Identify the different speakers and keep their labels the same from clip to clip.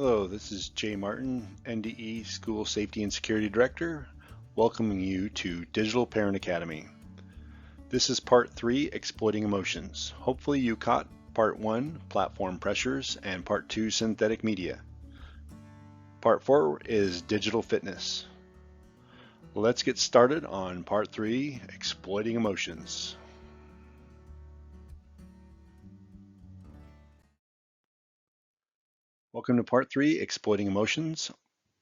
Speaker 1: Hello, this is Jay Martin, NDE School Safety and Security Director, welcoming you to Digital Parent Academy. This is Part 3, Exploiting Emotions. Hopefully you caught Part 1, Platform Pressures, and Part 2, Synthetic Media. Part 4 is Digital Fitness. Let's get started on Part 3, Exploiting Emotions. Welcome to Part 3, Exploiting Emotions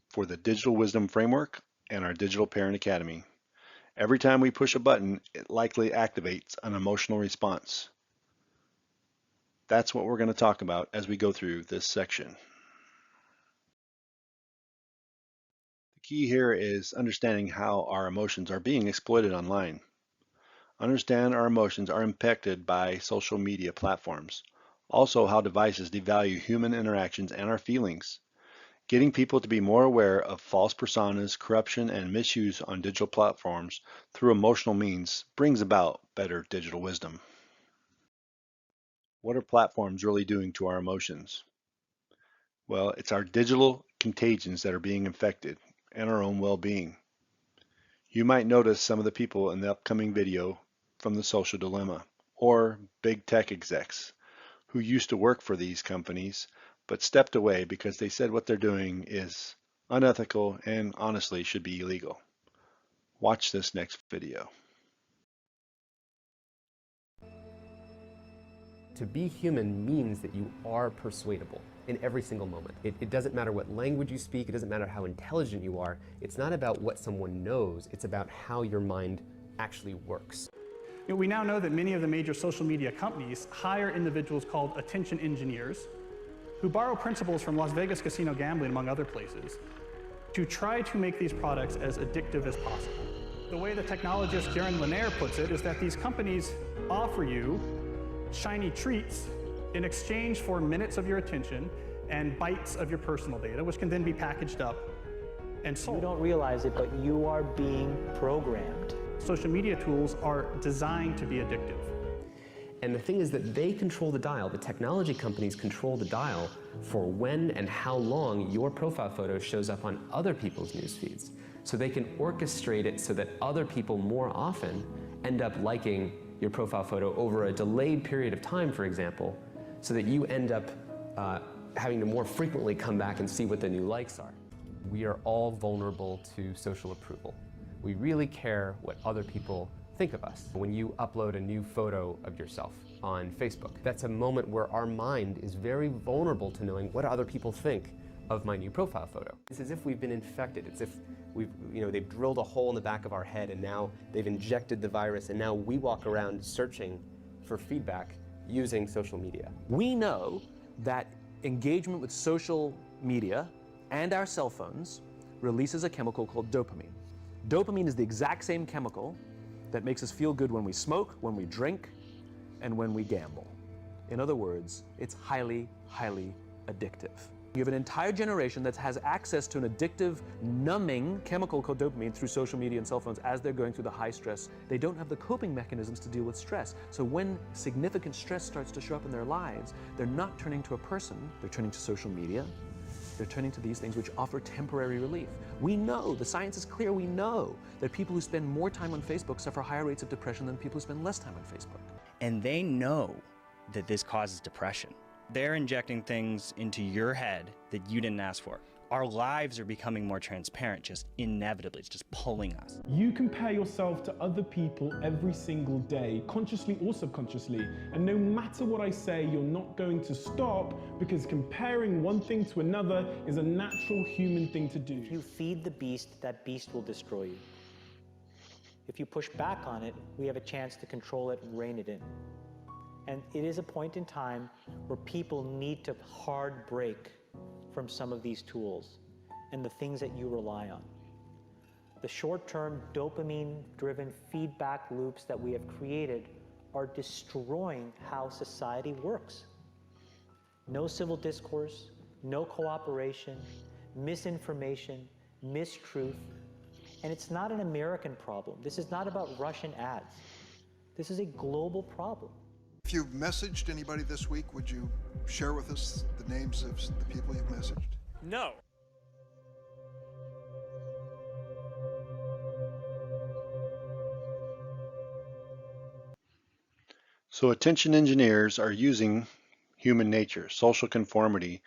Speaker 1: for the Digital Wisdom Framework and our Digital Parent Academy. Every time we push a button, it likely activates an emotional response. That's what we're going to talk about as we go through this section. The key here is understanding how our emotions are being exploited online. Understand our emotions are impacted by social media platforms. Also, how devices devalue human interactions and our feelings. Getting people to be more aware of false personas, corruption, and misuse on digital platforms through emotional means brings about better digital wisdom. What are platforms really doing to our emotions? Well, it's our digital contagions that are being infected and our own well-being. You might notice some of the people in the upcoming video from the Social Dilemma, or big tech execs who used to work for these companies but stepped away because they said what they're doing is unethical and honestly should be illegal. Watch this next video.
Speaker 2: To be human means that you are persuadable in every single moment. It doesn't matter what language you speak, it doesn't matter how intelligent you are. It's not about what someone knows, it's about how your mind actually works.
Speaker 3: We now know that many of the major social media companies hire individuals called attention engineers who borrow principles from Las Vegas casino gambling, among other places, to try to make these products as addictive as possible. The way the technologist Jaron Lanier puts it is that these companies offer you shiny treats in exchange for minutes of your attention and bytes of your personal data, which can then be packaged up and sold.
Speaker 4: You don't realize it, but you are being programmed.
Speaker 3: Social media tools are designed to be addictive.
Speaker 2: And the thing is that they control the dial, the technology companies control the dial for when and how long your profile photo shows up on other people's news feeds. So they can orchestrate it so that other people more often end up liking your profile photo over a delayed period of time, for example, so that you end up having to more frequently come back and see what the new likes are. We are all vulnerable to social approval. We really care what other people think of us. When you upload a new photo of yourself on Facebook, that's a moment where our mind is very vulnerable to knowing what other people think of my new profile photo. It's as if we've been infected. It's if they've drilled a hole in the back of our head and now they've injected the virus and now we walk around searching for feedback using social media.
Speaker 5: We know that engagement with social media and our cell phones releases a chemical called dopamine. Dopamine is the exact same chemical that makes us feel good when we smoke, when we drink, and when we gamble. In other words, it's highly, highly addictive. You have an entire generation that has access to an addictive, numbing chemical called dopamine through social media and cell phones as they're going through the high stress. They don't have the coping mechanisms to deal with stress. So when significant stress starts to show up in their lives, they're not turning to a person, they're turning to social media. They're turning to these things which offer temporary relief. We know, the science is clear, we know that people who spend more time on Facebook suffer higher rates of depression than people who spend less time on Facebook.
Speaker 6: And they know that this causes depression. They're injecting things into your head that you didn't ask for. Our lives are becoming more transparent, just inevitably. It's just pulling us.
Speaker 7: You compare yourself to other people every single day, consciously or subconsciously. And no matter what I say, you're not going to stop, because comparing one thing to another is a natural human thing to do.
Speaker 4: If you feed the beast, that beast will destroy you. If you push back on it, we have a chance to control it and rein it in. And it is a point in time where people need to hard break from some of these tools and the things that you rely on. The short-term dopamine-driven feedback loops that we have created are destroying how society works. No civil discourse, no cooperation, misinformation, mistruth, and it's not an American problem. This is not about Russian ads. This is a global problem.
Speaker 8: If you've messaged anybody this week, would you share with us the names of the people you've messaged? No.
Speaker 1: So attention engineers are using human nature, social conformity,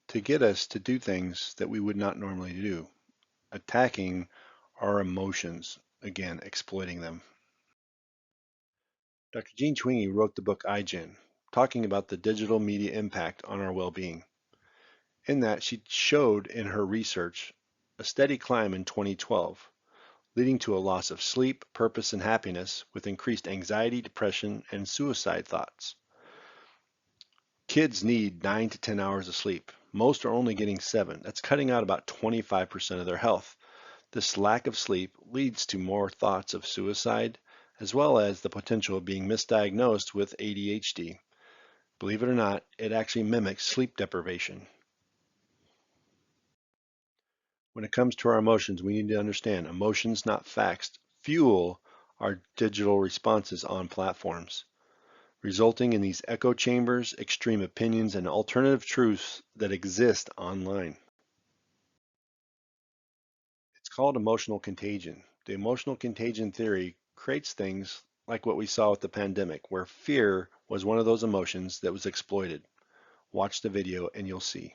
Speaker 1: to get us to do things that we would not normally do, attacking our emotions, again, exploiting them. Dr. Jean Twenge wrote the book iGen, talking about the digital media impact on our well-being. In that, she showed in her research a steady climb in 2012, leading to a loss of sleep, purpose, and happiness with increased anxiety, depression, and suicide thoughts. Kids need 9 to 10 hours of sleep. Most are only getting 7. That's cutting out about 25% of their health. This lack of sleep leads to more thoughts of suicide, as well as the potential of being misdiagnosed with ADHD. Believe it or not, it actually mimics sleep deprivation. When it comes to our emotions, we need to understand emotions, not facts, fuel our digital responses on platforms, resulting in these echo chambers, extreme opinions, and alternative truths that exist online. It's called emotional contagion. The emotional contagion theory creates things like what we saw with the pandemic, where fear was one of those emotions that was exploited. Watch the video and you'll see.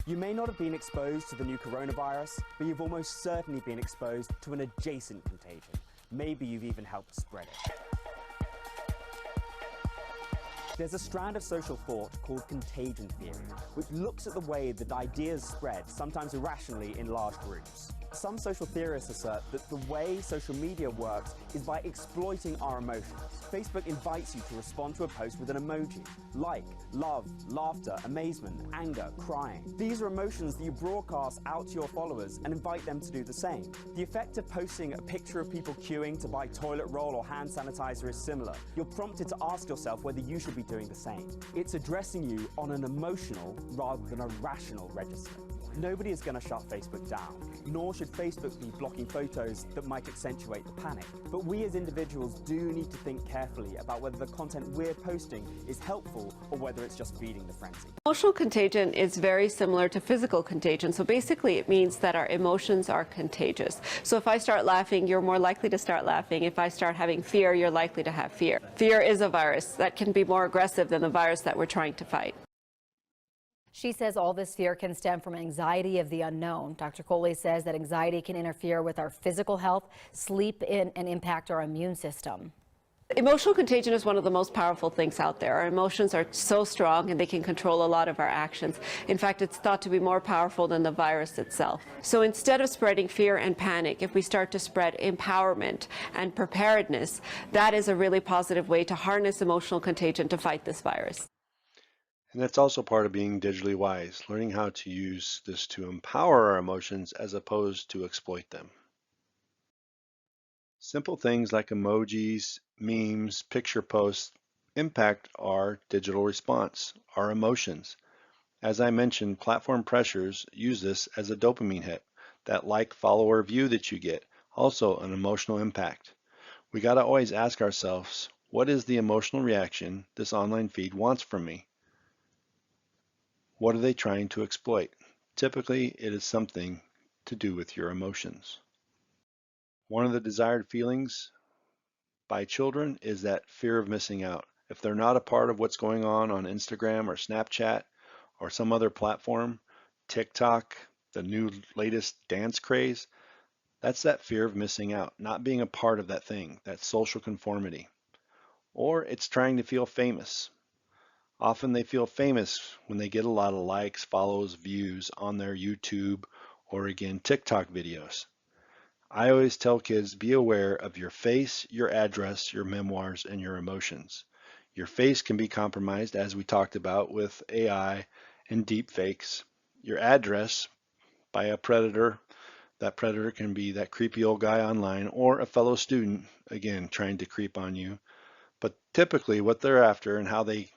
Speaker 9: You may not have been exposed to the new coronavirus, but you've almost certainly been exposed to an adjacent contagion. Maybe you've even helped spread it. There's a strand of social thought called contagion theory, which looks at the way that ideas spread, sometimes irrationally, in large groups. Some social theorists assert that the way social media works is by exploiting our emotions. Facebook invites you to respond to a post with an emoji. Like, love, laughter, amazement, anger, crying. These are emotions that you broadcast out to your followers and invite them to do the same. The effect of posting a picture of people queuing to buy toilet roll or hand sanitizer is similar. You're prompted to ask yourself whether you should be doing the same. It's addressing you on an emotional rather than a rational register. Nobody is going to shut Facebook down, nor should Facebook be blocking photos that might accentuate the panic. But we as individuals do need to think carefully about whether the content we're posting is helpful or whether it's just feeding the frenzy.
Speaker 10: Emotional contagion is very similar to physical contagion. So basically it means that our emotions are contagious. So if I start laughing, you're more likely to start laughing. If I start having fear, you're likely to have fear. Fear is a virus that can be more aggressive than the virus that we're trying to fight.
Speaker 11: She says all this fear can stem from anxiety of the unknown. Dr. Coley says that anxiety can interfere with our physical health, sleep, and impact our immune system.
Speaker 10: Emotional contagion is one of the most powerful things out there. Our emotions are so strong and they can control a lot of our actions. In fact, it's thought to be more powerful than the virus itself. So instead of spreading fear and panic, if we start to spread empowerment and preparedness, that is a really positive way to harness emotional contagion to fight this virus.
Speaker 1: And that's also part of being digitally wise, learning how to use this to empower our emotions as opposed to exploit them. Simple things like emojis, memes, picture posts impact our digital response, our emotions. As I mentioned, platform pressures use this as a dopamine hit. That like, follow, or view that you get, also an emotional impact. We got to always ask ourselves, what is the emotional reaction this online feed wants from me? What are they trying to exploit? Typically, it is something to do with your emotions. One of the desired feelings by children is that fear of missing out. If they're not a part of what's going on Instagram or Snapchat or some other platform, TikTok, the new latest dance craze, that's that fear of missing out, not being a part of that thing, that social conformity. Or it's trying to feel famous. Often they feel famous when they get a lot of likes, follows, views on their YouTube or again TikTok videos. I always tell kids, be aware of your face, your address, your memoirs, and your emotions. Your face can be compromised, as we talked about with AI and deep fakes. Your address by a predator. That predator can be that creepy old guy online or a fellow student, again, trying to creep on you. But typically what they're after and how they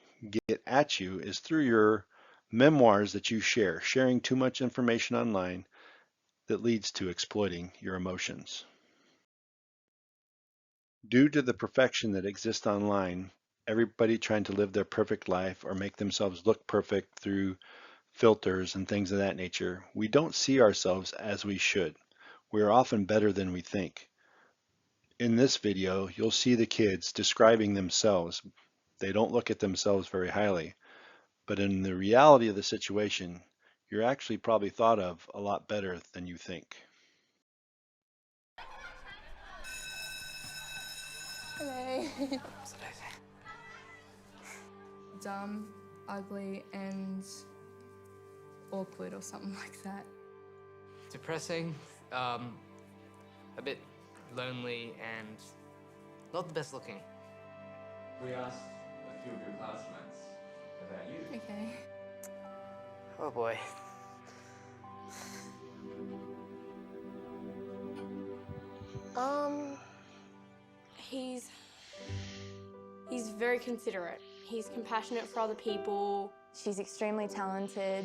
Speaker 1: get at you is through your memoirs that you share, sharing too much information online that leads to exploiting your emotions. Due to the perfection that exists online, everybody trying to live their perfect life or make themselves look perfect through filters, and things of that nature, we don't see ourselves as we should. We are often better than we think. In this video, you'll see the kids describing themselves. They don't look at themselves very highly, but in the reality of the situation, you're actually probably thought of a lot better than you think.
Speaker 8: Hello. Dumb, ugly, and awkward or something like that.
Speaker 12: Depressing, a bit lonely, and not the best looking.
Speaker 13: We asked a few of your classmates about you.
Speaker 8: Okay.
Speaker 12: Oh boy.
Speaker 14: He's very considerate. He's compassionate for other people.
Speaker 8: She's extremely talented.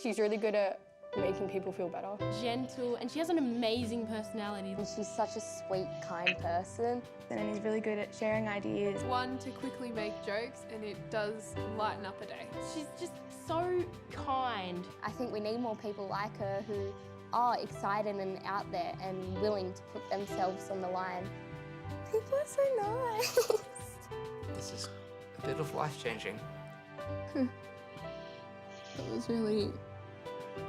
Speaker 8: She's really good at making people feel better.
Speaker 14: Gentle, and she has an amazing personality.
Speaker 8: And she's such a sweet, kind person. And he's really good at sharing ideas.
Speaker 14: One to quickly make jokes, and it does lighten up a day. She's just so kind.
Speaker 8: I think we need more people like her who are excited and out there and willing to put themselves on the line. People are so nice.
Speaker 12: This is a bit of life-changing.
Speaker 8: That was really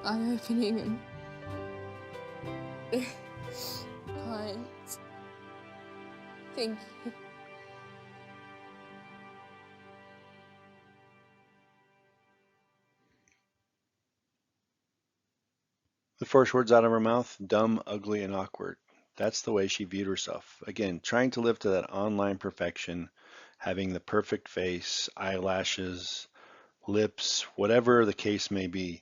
Speaker 8: eye-opening and kind. Thank you.
Speaker 1: The first words out of her mouth, dumb, ugly, and awkward. That's the way she viewed herself. Again, trying to live to that online perfection, having the perfect face, eyelashes, lips, whatever the case may be.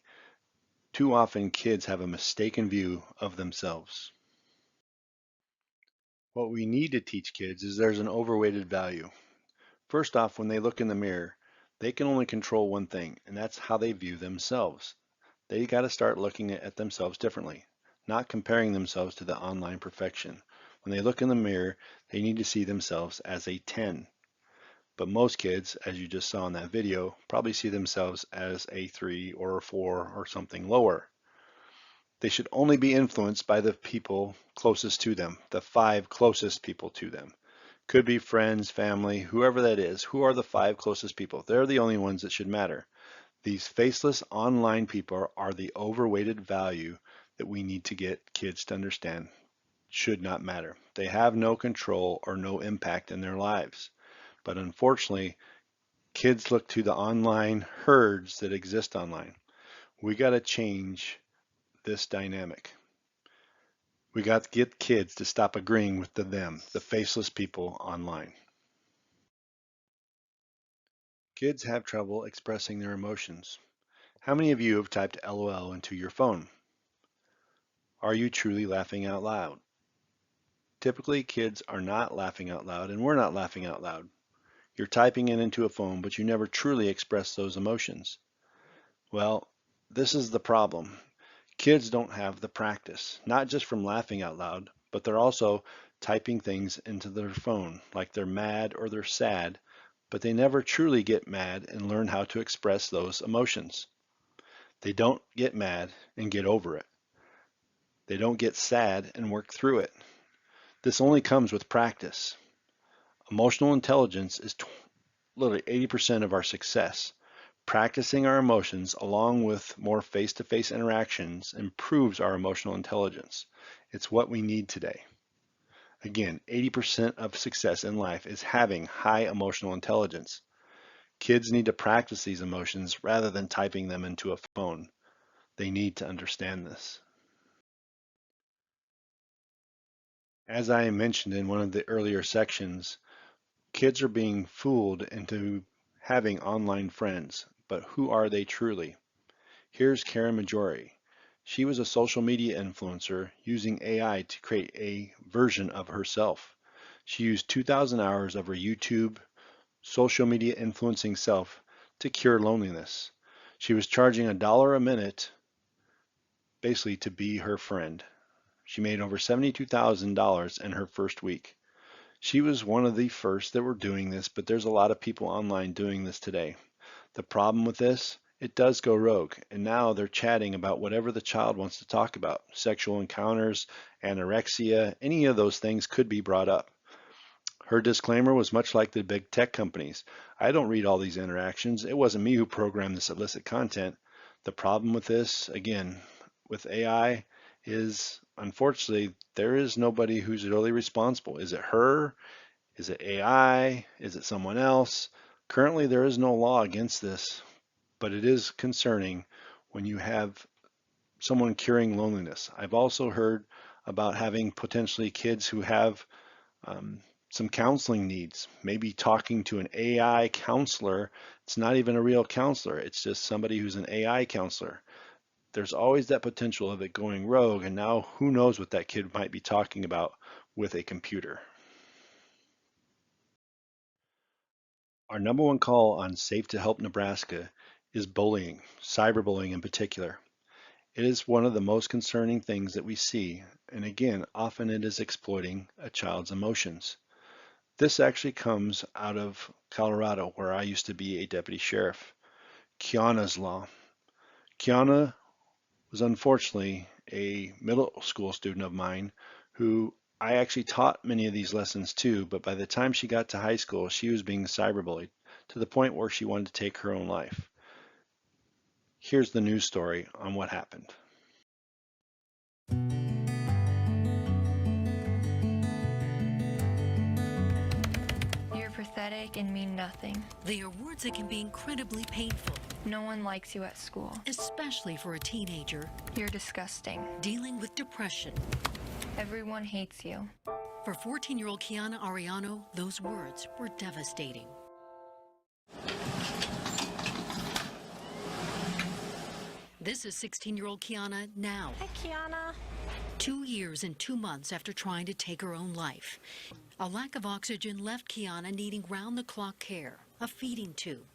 Speaker 1: Too often kids have a mistaken view of themselves. What we need to teach kids is there's an overweighted value. First off, when they look in the mirror, they can only control one thing, and that's how they view themselves. They got to start looking at themselves differently, not comparing themselves to the online perfection. When they look in the mirror, they need to see themselves as a 10. But most kids, as you just saw in that video, probably see themselves as a 3 or a 4 or something lower. They should only be influenced by the people closest to them, the 5 closest people to them. Could be friends, family, whoever that is. Who are the 5 closest people? They're the only ones that should matter. These faceless online people are the overweighted value that we need to get kids to understand should not matter. They have no control or no impact in their lives. But unfortunately, kids look to the online herds that exist online. We got to change this dynamic. We got to get kids to stop agreeing with the faceless people online. Kids have trouble expressing their emotions. How many of you have typed LOL into your phone? Are you truly laughing out loud? Typically, kids are not laughing out loud, and we're not laughing out loud. You're typing it into a phone, but you never truly express those emotions. Well, this is the problem. Kids don't have the practice, not just from laughing out loud, but they're also typing things into their phone, like they're mad or they're sad, but they never truly get mad and learn how to express those emotions. They don't get mad and get over it. They don't get sad and work through it. This only comes with practice. Emotional intelligence is literally 80% of our success. Practicing our emotions along with more face-to-face interactions improves our emotional intelligence. It's what we need today. Again, 80% of success in life is having high emotional intelligence. Kids need to practice these emotions rather than typing them into a phone. They need to understand this. As I mentioned in one of the earlier sections, kids are being fooled into having online friends, but who are they truly? Here's Karen Majori. She was a social media influencer using AI to create a version of herself. She used 2,000 hours of her YouTube social media influencing self to cure loneliness. She was charging $1 a minute basically to be her friend. She made over $72,000 in her first week. She was one of the first that were doing this, but there's a lot of people online doing this today. The problem with this it does go rogue. And now they're chatting about whatever the child wants to talk about. Sexual encounters, anorexia, any of those things could be brought up. Her disclaimer was much like the big tech companies. I don't read all these interactions. It wasn't me who programmed this illicit content. The problem with this, again, with AI is unfortunately there is nobody who's really responsible. Is it her? Is it AI? Is it someone else? Currently, there is no law against this, but it is concerning when you have someone curing loneliness. I've also heard about having potentially kids who have um, some counseling needs, maybe talking to an AI counselor. It's not even a real counselor, it's just somebody who's an AI counselor. There's always that potential of it going rogue, and now who knows what that kid might be talking about with a computer. Our number one call on Safe to Help Nebraska is bullying, cyberbullying in particular. It is one of the most concerning things that we see, and again, often it is exploiting a child's emotions. This actually comes out of Colorado, where I used to be a deputy sheriff. Kiana's Law. Kiana was unfortunately a middle school student of mine who I actually taught many of these lessons too, but by the time she got to high school, she was being cyberbullied to the point where she wanted to take her own life. Here's the news story on what happened.
Speaker 15: You're pathetic and mean nothing.
Speaker 16: They are words that can be incredibly painful.
Speaker 15: No one likes you at school.
Speaker 16: Especially for a teenager.
Speaker 15: You're disgusting.
Speaker 16: Dealing with depression.
Speaker 15: Everyone hates you.
Speaker 16: For 14-year-old Kiana Ariano, those words were devastating. This is 16-year-old Kiana now.
Speaker 15: Hi, Kiana.
Speaker 16: 2 years and 2 months after trying to take her own life. A lack of oxygen left Kiana needing round-the-clock care, a feeding tube,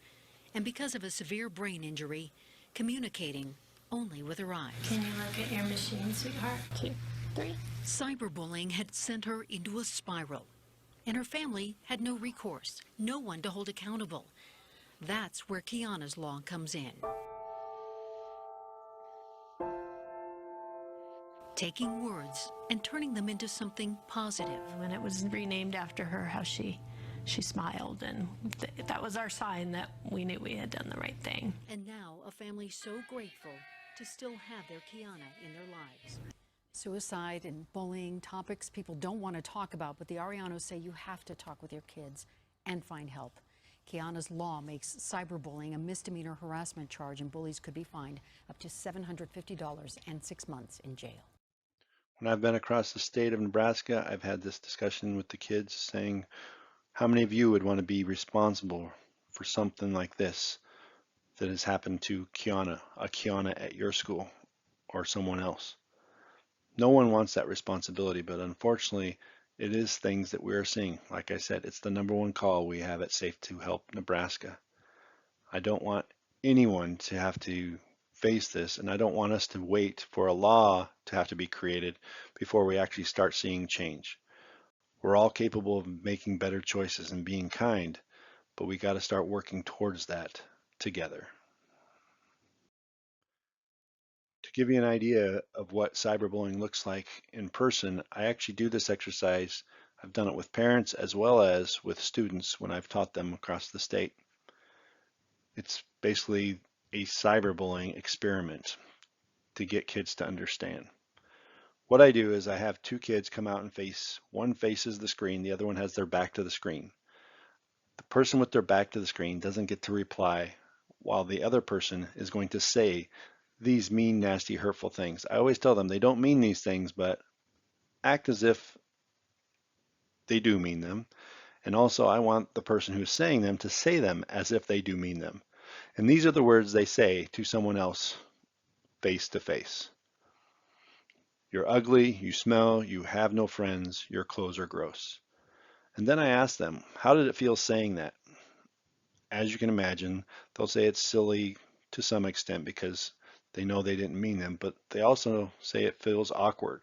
Speaker 16: and because of a severe brain injury, communicating only with her eyes.
Speaker 15: Can you look at your machine, sweetheart? 2, 3.
Speaker 16: Cyberbullying had sent her into a spiral, and her family had no recourse, no one to hold accountable. That's where Kiana's Law comes in. Taking words and turning them into something positive.
Speaker 17: When it was renamed after her, how she smiled, and that was our sign that we knew we had done the right thing.
Speaker 16: And now a family so grateful to still have their Kiana in their lives.
Speaker 18: Suicide and bullying, topics people don't want to talk about, but the Arianos say you have to talk with your kids and find help. Kiana's Law makes cyberbullying a misdemeanor harassment charge, and bullies could be fined up to $750 and 6 months in jail.
Speaker 1: When I've been across the state of Nebraska, I've had this discussion with the kids saying, how many of you would want to be responsible for something like this that has happened to Kiana, a Kiana at your school or someone else? No one wants that responsibility, but unfortunately, it is things that we're seeing. Like I said, it's the number one call we have at Safe to Help Nebraska. I don't want anyone to have to face this, and I don't want us to wait for a law to have to be created before we actually start seeing change. We're all capable of making better choices and being kind, but we got to start working towards that together. To give you an idea of what cyberbullying looks like in person, I actually do this exercise. I've done it with parents as well as with students when I've taught them across the state. It's basically a cyberbullying experiment to get kids to understand. What I do is I have two kids come out and face, one faces the screen, the other one has their back to the screen. The person with their back to the screen doesn't get to reply, while the other person is going to say these mean, nasty, hurtful things. I always tell them they don't mean these things, but act as if they do mean them. And also I want the person who's saying them to say them as if they do mean them. And these are the words they say to someone else face to face. You're ugly, you smell, you have no friends, your clothes are gross. And then I ask them, how did it feel saying that? As you can imagine, they'll say it's silly to some extent because they know they didn't mean them, but they also say it feels awkward.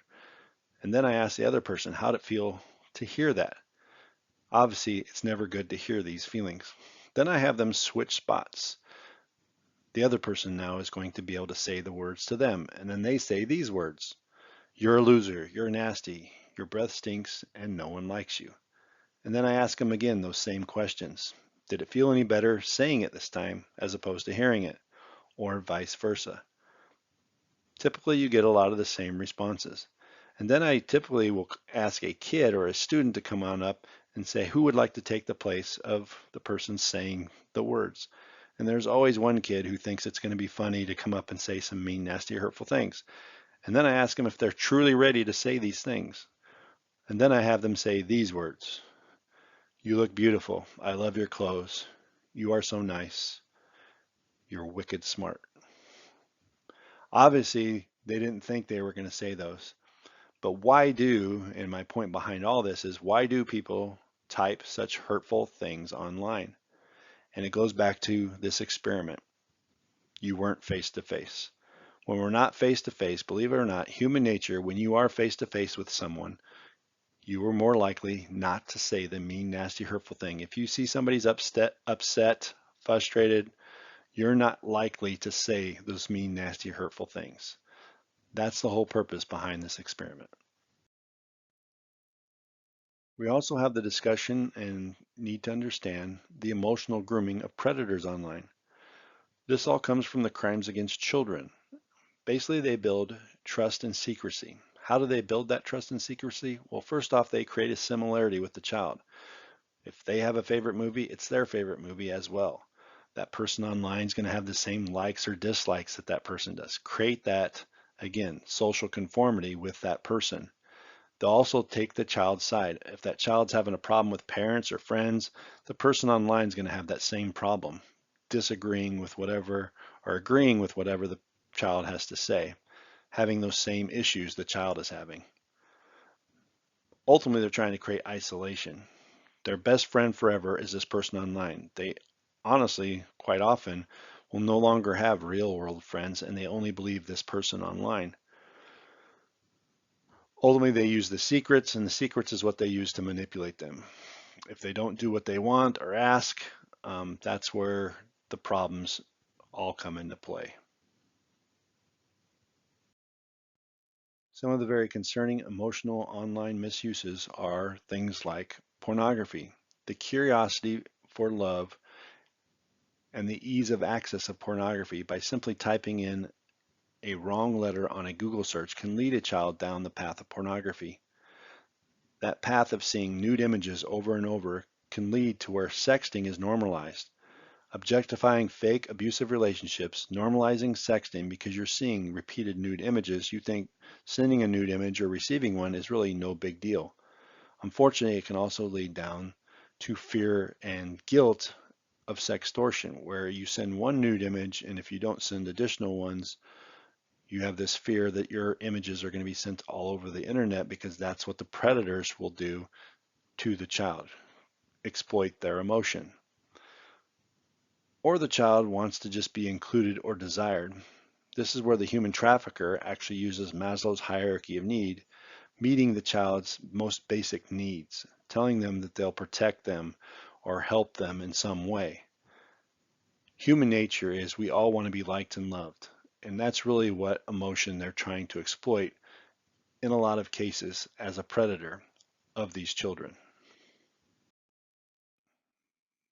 Speaker 1: And then I ask the other person, how'd it feel to hear that? Obviously, it's never good to hear these feelings. Then I have them switch spots. The other person now is going to be able to say the words to them, and then they say these words. You're a loser, you're nasty, your breath stinks, and no one likes you. And then I ask them again those same questions. Did it feel any better saying it this time as opposed to hearing it, or vice versa? Typically, you get a lot of the same responses. And then I typically will ask a kid or a student to come on up and say, who would like to take the place of the person saying the words? And there's always one kid who thinks it's going to be funny to come up and say some mean, nasty, hurtful things. And then I ask them if they're truly ready to say these things. And then I have them say these words. You look beautiful. I love your clothes. You are so nice. You're wicked smart. Obviously, they didn't think they were going to say those. But why do, and my point behind all this is, why do people type such hurtful things online? And it goes back to this experiment. You weren't face to face. When we're not face to face, believe it or not, human nature, when you are face to face with someone, you are more likely not to say the mean, nasty, hurtful thing. If you see somebody's upset, frustrated, you're not likely to say those mean, nasty, hurtful things. That's the whole purpose behind this experiment. We also have the discussion and need to understand the emotional grooming of predators online. This all comes from the crimes against children. Basically, they build trust and secrecy. How do they build that trust and secrecy? Well, first off, they create a similarity with the child. If they have a favorite movie, it's their favorite movie as well. That person online is going to have the same likes or dislikes that that person does. Create that, again, social conformity with that person. They'll also take the child's side. If that child's having a problem with parents or friends, the person online is going to have that same problem, disagreeing with whatever or agreeing with whatever the child has to say, having those same issues the child is having. Ultimately, they're trying to create isolation. Their best friend forever is this person online. They honestly, quite often, will no longer have real world friends and they only believe this person online. Ultimately, they use the secrets, and the secrets is what they use to manipulate them. If they don't do what they want or ask, that's where the problems all come into play. Some of the very concerning emotional online misuses are things like pornography, the curiosity for love, and the ease of access of pornography by simply typing in a wrong letter on a Google search can lead a child down the path of pornography. That path of seeing nude images over and over can lead to where sexting is normalized. Objectifying fake abusive relationships, normalizing sexting because you're seeing repeated nude images, you think sending a nude image or receiving one is really no big deal. Unfortunately, it can also lead down to fear and guilt of sextortion, where you send one nude image and if you don't send additional ones, you have this fear that your images are going to be sent all over the internet because that's what the predators will do to the child, exploit their emotion. Or the child wants to just be included or desired. This is where the human trafficker actually uses Maslow's hierarchy of need, meeting the child's most basic needs, telling them that they'll protect them or help them in some way. Human nature is we all want to be liked and loved, and that's really what emotion they're trying to exploit in a lot of cases as a predator of these children.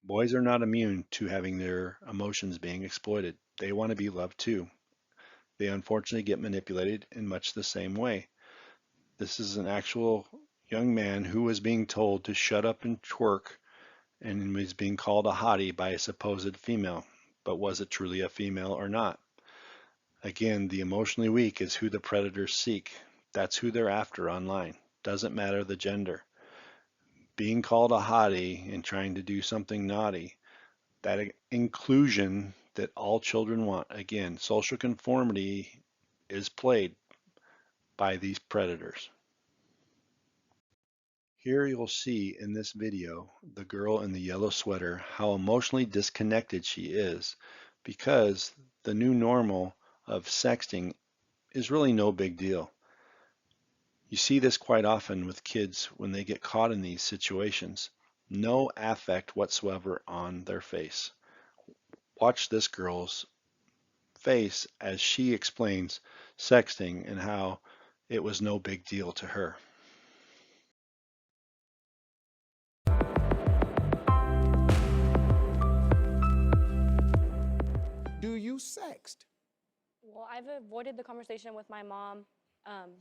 Speaker 1: Boys are not immune to having their emotions being exploited. They want to be loved too. They unfortunately get manipulated in much the same way. This is an actual young man who was being told to shut up and twerk and was being called a hottie by a supposed female. But was it truly a female or not? Again, the emotionally weak is who the predators seek. That's who they're after online. Doesn't matter the gender. Being called a hottie and trying to do something naughty, that inclusion that all children want. Again, social conformity is played by these predators. Here you'll see in this video the girl in the yellow sweater, how emotionally disconnected she is because the new normal of sexting is really no big deal. You see this quite often with kids when they get caught in these situations. No affect whatsoever on their face. Watch this girl's face as she explains sexting and how it was no big deal to her.
Speaker 19: Do you sext?
Speaker 20: Well, I've avoided the conversation with my mom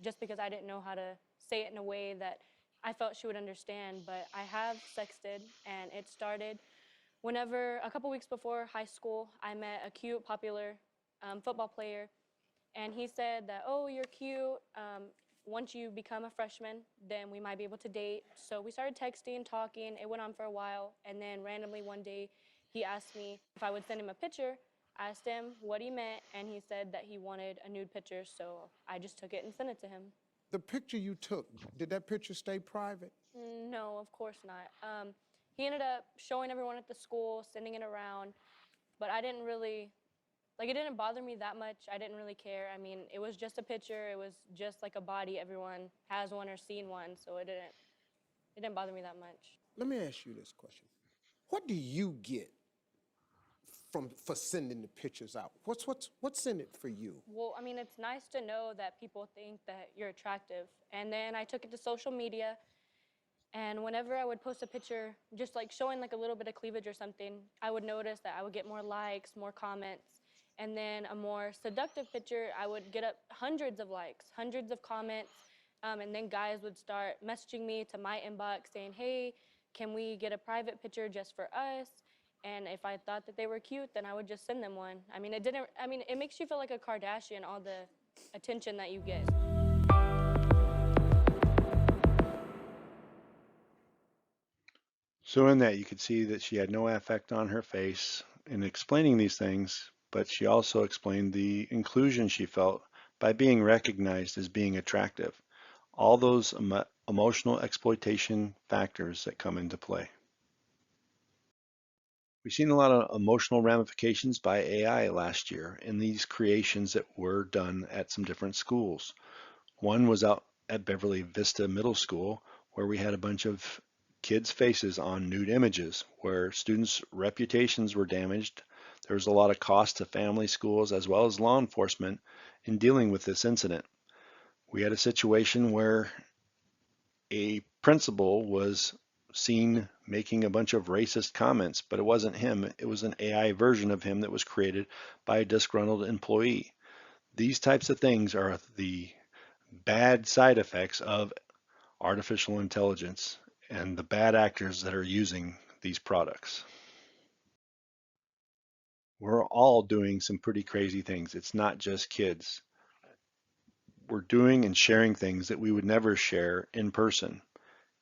Speaker 20: just because I didn't know how to say it in a way that I felt she would understand, but I have sexted, and it started whenever, a couple weeks before high school, I met a cute, popular football player, and he said that, oh, you're cute. Once you become a freshman, then we might be able to date. So we started texting, talking. It went on for a while, and then randomly one day, he asked me if I would send him a picture. I asked him what he meant, and he said that he wanted a nude picture, so I just took it and sent it to him.
Speaker 19: The picture you took, did that picture stay private?
Speaker 20: No, of course not. He ended up showing everyone at the school, sending it around, but I didn't really, like, it didn't bother me that much. I didn't really care. I mean, it was just a picture. It was just like a body. Everyone has one or seen one, so it didn't bother me that much.
Speaker 19: Let me ask you this question. What do you get for sending the pictures out? What's in it for you?
Speaker 20: Well, I mean, it's nice to know that people think that you're attractive. And then I took it to social media, and whenever I would post a picture, just like showing like a little bit of cleavage or something, I would notice that I would get more likes, more comments. And then a more seductive picture, I would get up hundreds of likes, hundreds of comments. And then guys would start messaging me to my inbox saying, hey, can we get a private picture just for us? And if I thought that they were cute, then I would just send them one. I mean, it makes you feel like a Kardashian, all the attention that you get.
Speaker 1: So in that, you could see that she had no affect on her face in explaining these things, but she also explained the inclusion she felt by being recognized as being attractive. All those emotional exploitation factors that come into play. We've seen a lot of emotional ramifications by AI last year in these creations that were done at some different schools. One was out at Beverly Vista Middle School, where we had a bunch of kids' faces on nude images, where students' reputations were damaged. There was a lot of cost to family schools as well as law enforcement in dealing with this incident. We had a situation where a principal was seen making a bunch of racist comments, but it wasn't him. It was an AI version of him that was created by a disgruntled employee. These types of things are the bad side effects of artificial intelligence and the bad actors that are using these products. We're all doing some pretty crazy things. It's not just kids. We're doing and sharing things that we would never share in person.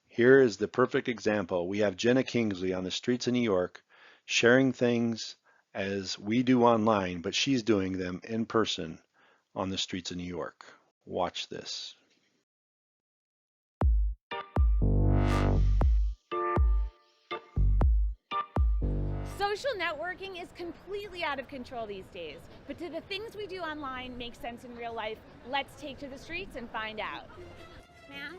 Speaker 1: Here is the perfect example. We have Jenna Kingsley on the streets of New York sharing things as we do online, but she's doing them in person on the streets of New York. Watch this.
Speaker 21: Social networking is completely out of control these days, but do the things we do online make sense in real life? Let's take to the streets and find out.
Speaker 22: Ma'am,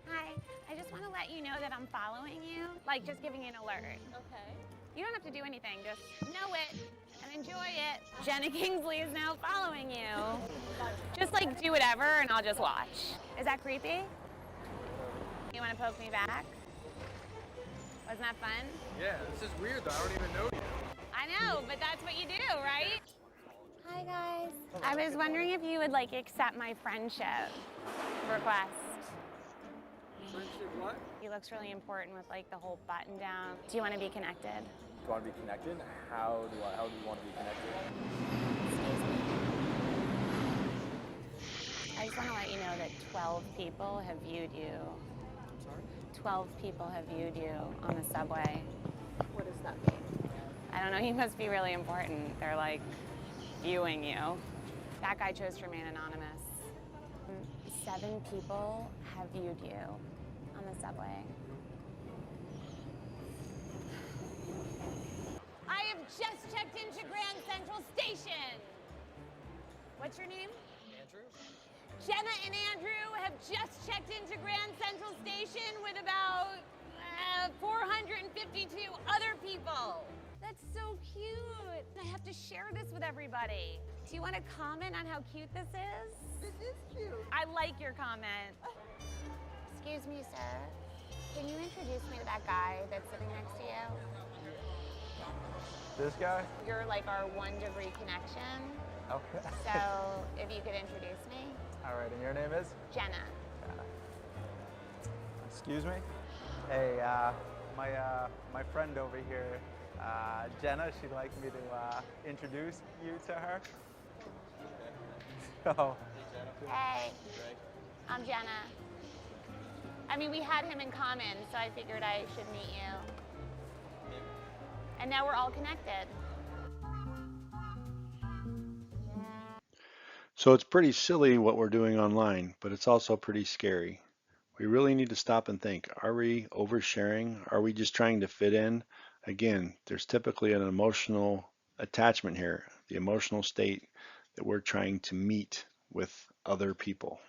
Speaker 22: hi. I just want to let you know that I'm following you, like just giving you an alert.
Speaker 21: Okay.
Speaker 22: You don't have to do anything, just know it and enjoy it. Jenna Kingsley is now following you. Just like do whatever and I'll just watch. Is that creepy? You want to poke me back? Wasn't that fun?
Speaker 23: Yeah, this is weird though. I don't even know you.
Speaker 22: I know, but that's what you do, right? Hi guys. I was wondering if you would like accept my friendship request.
Speaker 23: Friendship what?
Speaker 22: He looks really important with like the whole button down. Do you want to be connected?
Speaker 23: Do you want to be connected? How do you want to be connected?
Speaker 22: I just want to let you know that 12 people have viewed you.
Speaker 23: I'm sorry?
Speaker 22: 12 people have viewed you on the subway.
Speaker 21: What does that mean?
Speaker 22: I don't know, you must be really important. They're like viewing you. That guy chose to remain anonymous. 7 people have viewed you on the subway. I have just checked into Grand Central Station. What's your name?
Speaker 23: Andrew?
Speaker 22: Jenna and Andrew have just checked into Grand Central Station with about 452 other people. That's so cute. I have to share this with everybody. Do you want to comment on how cute this is? This is cute. I like your comment.
Speaker 8: Excuse me, sir. Can you introduce me to that guy that's sitting next to you?
Speaker 13: This guy?
Speaker 8: You're like our 1-degree connection.
Speaker 13: Okay.
Speaker 8: So if you could introduce me.
Speaker 13: All right, and your name is?
Speaker 8: Jenna.
Speaker 13: Excuse me? Hey, my friend over here, Jenna, she'd like me to introduce you to her. So.
Speaker 8: Hey, I'm Jenna. I mean, we had him in common, so I figured I should meet you. And now we're all connected.
Speaker 1: So it's pretty silly what we're doing online, but it's also pretty scary. We really need to stop and think, are we oversharing? Are we just trying to fit in? Again, there's typically an emotional attachment here, the emotional state that we're trying to meet with other people.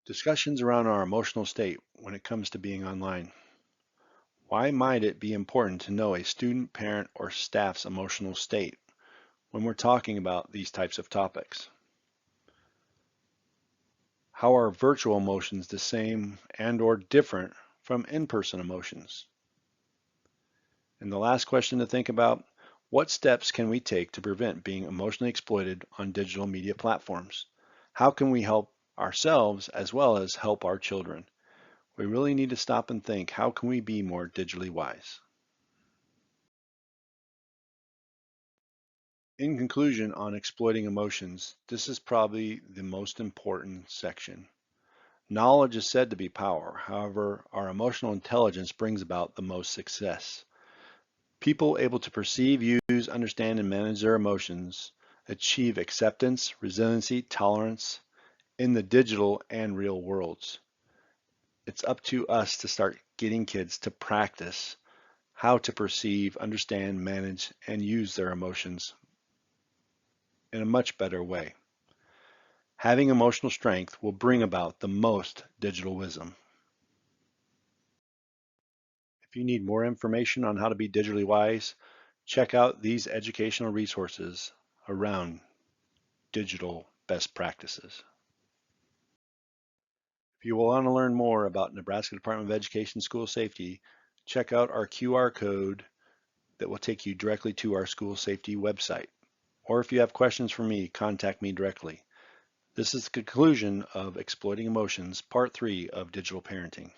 Speaker 1: Discussions around our emotional state when it comes to being online. Why might it be important to know a student, parent, or staff's emotional state when we're talking about these types of topics? How are virtual emotions the same and or different from in-person emotions? And the last question to think about, what steps can we take to prevent being emotionally exploited on digital media platforms? How can we help ourselves as well as help our children? We really need to stop and think, how can we be more digitally wise? In conclusion on exploiting emotions, this is probably the most important section. Knowledge is said to be power. However, our emotional intelligence brings about the most success. People able to perceive, use, understand, and manage their emotions achieve acceptance, resiliency, tolerance in the digital and real worlds. It's up to us to start getting kids to practice how to perceive, understand, manage, and use their emotions in a much better way. Having emotional strength will bring about the most digital wisdom. If you need more information on how to be digitally wise, check out these educational resources around digital best practices. If you want to learn more about Nebraska Department of Education school safety, check out our QR code that will take you directly to our school safety website. Or if you have questions for me, contact me directly. This is the conclusion of Exploiting Emotions, Part 3 of Digital Parenting.